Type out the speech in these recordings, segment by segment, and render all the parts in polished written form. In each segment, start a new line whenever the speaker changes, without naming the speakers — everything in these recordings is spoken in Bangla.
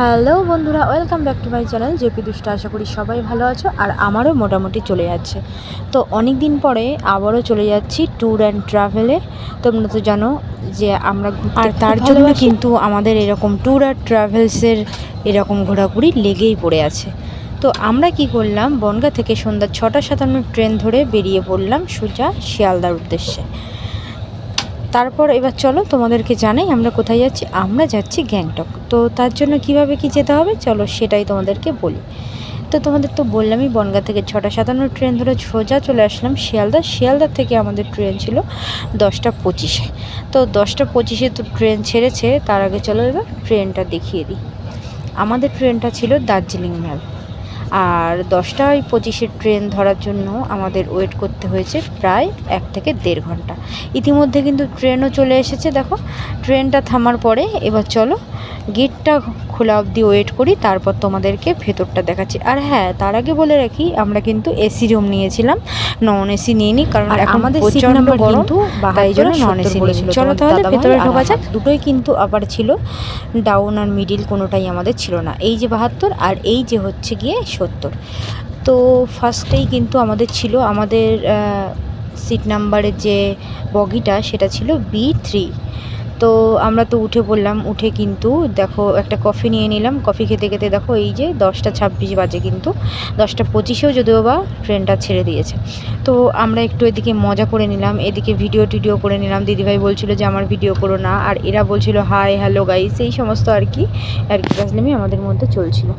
হ্যালো বন্ধুরা, welcome back to my channel JP দুষ্ট। আশা করি সবাই ভালো আছো, আর আমারও মোটামুটি চলে যাচ্ছে। তো অনেক দিন পরে আবারও চলে যাচ্ছি ট্যুর অ্যান্ড ট্রাভেলে। তোমরা তো জানো যে আমরা ঘুরতে, আর তার জন্য কিন্তু আমাদের এরকম ট্যুর আর ট্রাভেলসের এরকম ঘোরাঘুরি লেগেই পড়ে আছে। তো আমরা কি করলাম, বনগাঁ থেকে সন্ধ্যা 6:57 ট্রেন ধরে বেরিয়ে পড়লাম সোজা শিয়ালদার উদ্দেশ্যে। তারপর এবার চলো তোমাদেরকে জানাই আমরা কোথায় যাচ্ছি। আমরা যাচ্ছি গ্যাংটক। তো তার জন্য কিভাবে কি যেতে হবে চলো সেটাই তোমাদেরকে বলি। তো তোমাদের তো বললামই, বনগাঁ থেকে 6:57 ট্রেন ধরে সোজা চলে আসলাম শিয়ালদার থেকে আমাদের ট্রেন ছিল 10:25-এ। তো 10:25-এ তো ট্রেন ছেড়েছে, তার আগে চলো এবার ট্রেনটা দেখিয়ে দিই। আমাদের ট্রেনটা ছিল দার্জিলিং মেল, আর 10:25-এর ট্রেন ধরার জন্য আমাদের ওয়েট করতে হয়েছে প্রায় 1 থেকে 1.5 ঘন্টা। ইতিমধ্যে কিন্তু ট্রেনও চলে এসেছে। দেখো ট্রেনটা থামার পরে এবার চলো গেটটা খোলা অবধি ওয়েট করি, তারপর তোমাদেরকে ভেতরটা দেখাচ্ছি। আর হ্যাঁ, তার আগে বলে রাখি আমরা কিন্তু এসি রুম নিয়েছিলাম, নন এসি নিইনি, কারণ আমাদের সিট নাম্বার কিন্তু তাই জন্য নন এসি নিয়েছিল। চলো তাহলে ভেতরে ঢোকা যাক। দুটোই কিন্তু আবার ছিল, ডাউন আর মিডিল কোনোটাই আমাদের ছিল না। এই যে 72 আর এই যে হচ্ছে গিয়ে 70। তো ফার্স্টেই কিন্তু আমাদের ছিল, আমাদের সিট নাম্বারের যে বগিটা সেটা ছিল B3। তো আমরা তো উঠে পড়লাম, উঠে কিন্তু দেখো একটা কফি নিয়ে নিলাম। কফি খেতে খেতে দেখো এই যে 10:26 বাজে, কিন্তু 10:25-এও যদিও বা ট্রেনটা ছেড়ে দিয়েছে। তো আমরা একটু এদিকে মজা করে নিলাম, এদিকে ভিডিও করে নিলাম। দিদিভাই বলছিল যে আমার ভিডিও করো না, আর এরা বলছিল হাই হ্যালো গাইস, এই সমস্ত আর কি ফাজলামি আমাদের মধ্যে চলছিল।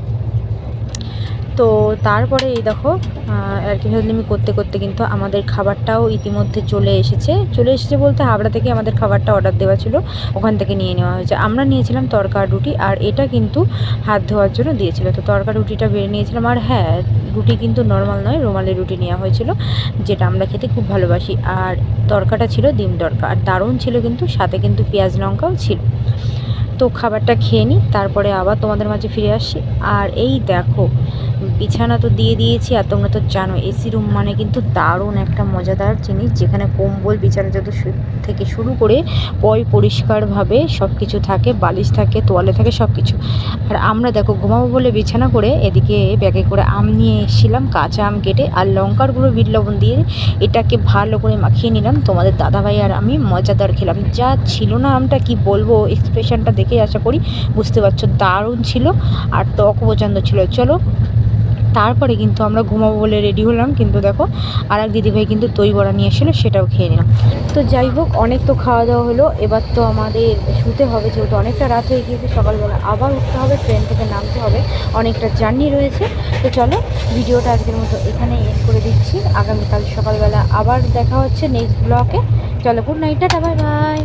তো তারপরে এই দেখো আর কি ফাজলামি করতে করতে কিন্তু আমাদের খাবারটাও ইতিমধ্যে চলে এসেছে বলতে হাবড়া থেকে আমাদের খাবারটা অর্ডার দেওয়া ছিল, ওখান থেকে নিয়ে নেওয়া হয়েছে। আমরা নিয়েছিলাম তরকা রুটি, আর এটা কিন্তু হাত ধোয়ার জন্য দিয়েছিল। তো তরকা রুটিটা বেড়ে নিয়েছিলাম, আর হ্যাঁ রুটি কিন্তু নর্মাল নয়, রুমালি রুটি নেওয়া হয়েছিল, যেটা আমরা খেতে খুব ভালোবাসি। আর তরকাটা ছিল ডিম তরকা, আর দারুণ ছিল, কিন্তু সাথে কিন্তু পেঁয়াজ লঙ্কাও ছিল। তো খাবারটা খেয়ে নিই, তারপরে আবার তোমাদের মাঝে ফিরে আসি। আর এই দেখো বিছানা তো দিয়ে দিয়েছি, আর তোমরা তো জানো এসি রুম মানে কিন্তু দারুণ একটা মজাদার জিনিস, যেখানে কম্বল বিছানা যত থেকে শুরু করে পরিষ্কারভাবে সব কিছু থাকে, বালিশ থাকে, তোয়ালে থাকে, সব কিছু। আর আমরা দেখো ঘুমাবো বলে বিছানা করে এদিকে ব্যাগে করে আম নিয়ে এসেছিলাম, কাঁচা আম কেটে আর লঙ্কার গুঁড়ো বিট লবণ দিয়ে এটাকে ভালো করে মাখিয়ে নিলাম। তোমাদের দাদাভাই আর আমি মজাদার খেলাম, যা ছিল না আমটা কি বলবো, এক্সপ্রেশনটা দেখে আশা করি বুঝতে পারছো, দারুণ ছিল আর টক পর্যন্ত ছিল। চলো তারপরে কিন্তু আমরা ঘুমাবো বলে রেডি হলাম, কিন্তু দেখো আর এক দিদিভাই কিন্তু দই বড়া নিয়ে এসেছিলো, সেটাও খেয়ে নিলাম। তো যাই হোক, অনেক তো খাওয়া দাওয়া হলো, এবার তো আমাদের শুতে হবে, যেহেতু অনেকটা রাত হয়ে গিয়েছে, সকালবেলা আবার উঠতে হবে, ট্রেন থেকে নামতে হবে, অনেকটা জার্নি রয়েছে। তো চলো ভিডিওটা আজকের মতো এখানে এন্ড করে দিচ্ছি, আগামীকাল সকালবেলা আবার দেখা হচ্ছে নেক্সট ব্লগে। চলো good night, tata, bye bye.